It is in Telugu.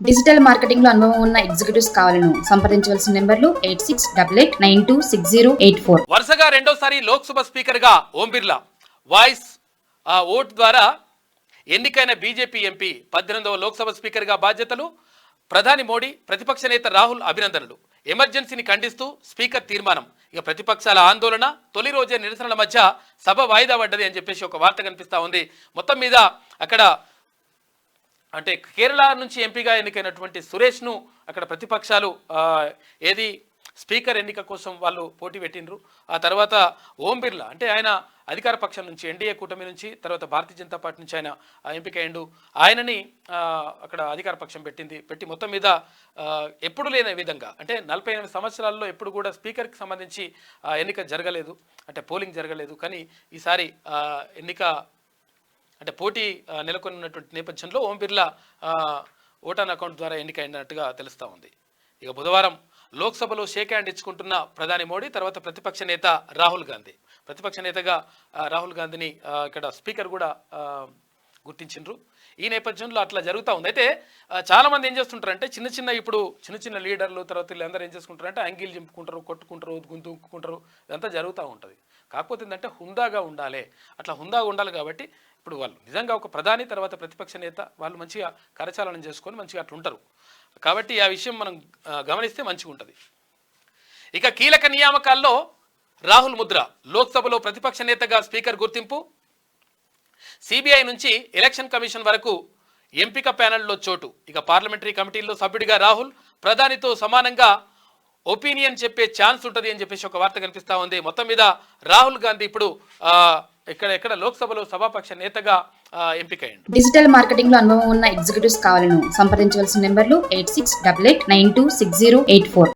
డిజిటల్ మార్కెటింగ్ లో అనుభవం ఉన్న ఎగ్జిక్యూటివ్స్ కావాలను సంప్రదించవలసిన నెంబర్లు 8688926084. వరుసగా రెండోసారి లోక్సభ స్పీకర్ గా ఓం బిర్లా వాయిస్ ఓట్ ద్వారా ఎన్నికైన బీజేపీ ఎంపీ 18వ లోక్సభ స్పీకర్ గా బాధ్యతలు. ప్రధాని మోడీ, ప్రతిపక్ష నేత రాహుల్ అభినందనలు. ఎమర్జెన్సీని ఖండిస్తూ స్పీకర్ తీర్మానం. ఇక ప్రతిపక్షాల ఆందోళన, తొలి రోజే నిరసనల మధ్య సభ వాయిదా పడ్డది అని చెప్పేసి ఒక వార్త కనిపిస్తా ఉంది. మొత్తం మీద అక్కడ అంటే కేరళ నుంచి ఎంపీగా ఎన్నికైనటువంటి సురేష్ను అక్కడ ప్రతిపక్షాలు ఏది స్పీకర్ ఎన్నిక కోసం వాళ్ళు పోటీ పెట్టినరు. ఆ తర్వాత ఓం బిర్లా అంటే ఆయన అధికార పక్షం నుంచి, ఎన్డీఏ కూటమి నుంచి, తర్వాత భారతీయ జనతా పార్టీ నుంచి ఆయన ఎంపిక అయ్యిండు. ఆయనని అక్కడ అధికార పక్షం పెట్టి మొత్తం మీద ఎప్పుడు లేని విధంగా అంటే 48 సంవత్సరాల్లో ఎప్పుడు కూడా స్పీకర్కి సంబంధించి ఎన్నిక జరగలేదు, అంటే పోలింగ్ జరగలేదు. కానీ ఈసారి ఎన్నిక అంటే పోటీ నెలకొన్నటువంటి నేపథ్యంలో ఓం బిర్లా ఓటాన్ అకౌంట్ ద్వారా ఎన్నిక అయినట్టుగా తెలుస్తూ ఉంది. ఇక బుధవారం లోక్సభలో షేక్ హ్యాండ్ ఇచ్చుకుంటున్న ప్రధాని మోడీ, తర్వాత ప్రతిపక్ష నేత రాహుల్ గాంధీ. ప్రతిపక్ష నేతగా రాహుల్ గాంధీని ఇక్కడ స్పీకర్ కూడా గుర్తించిండ్రు. ఈ నేపథ్యంలో అట్లా జరుగుతూ ఉంది. అయితే చాలామంది ఏం చేస్తుంటారంటే చిన్న చిన్న లీడర్లు తర్వాత వీళ్ళందరూ ఏం చేసుకుంటారంటే అంగీలు చింపుకుంటారు, కొట్టుకుంటారు, గుంతుకుంటారు, ఇదంతా జరుగుతూ ఉంటుంది. కాకపోతే ఏంటంటే హుందాగా ఉండాలి. అట్లా హుందాగా ఉండాలి కాబట్టి ఇప్పుడు వాళ్ళు నిజంగా ఒక ప్రధాని తర్వాత ప్రతిపక్ష నేత వాళ్ళు మంచిగా కరచాలనం చేసుకొని మంచిగా అట్లా ఉంటారు. కాబట్టి ఆ విషయం మనం గమనిస్తే మంచిగా ఉంటుంది. ఇక కీలక నియామకాల్లో రాహుల్ ముద్ర. లోక్సభలో ప్రతిపక్ష నేతగా స్పీకర్ గుర్తింపు. సిబిఐ నుంచి ఎలక్షన్ కమిషన్ వరకు ఎంపిక ప్యానెల్లో చోటు. ఇక పార్లమెంటరీ కమిటీల్లో సభ్యుడిగా రాహుల్, ప్రధానితో సమానంగా ఒపీనియన్ చెప్పే ఛాన్స్ ఉంటుంది అని చెప్పేసి ఒక వార్త కనిపిస్తూ ఉంది. మొత్తం మీద రాహుల్ గాంధీ ఇప్పుడు ఇక్కడ లోక్సభలో సభాపక్ష నేతగా ఎంపికయ్యింది. డిజిటల్ మార్కెటింగ్ లో అనుభవం ఉన్న ఎగ్జిక్యూటివ్స్ కావాలను సంప్రదించవలసిన నెంబర్లు 8688926084.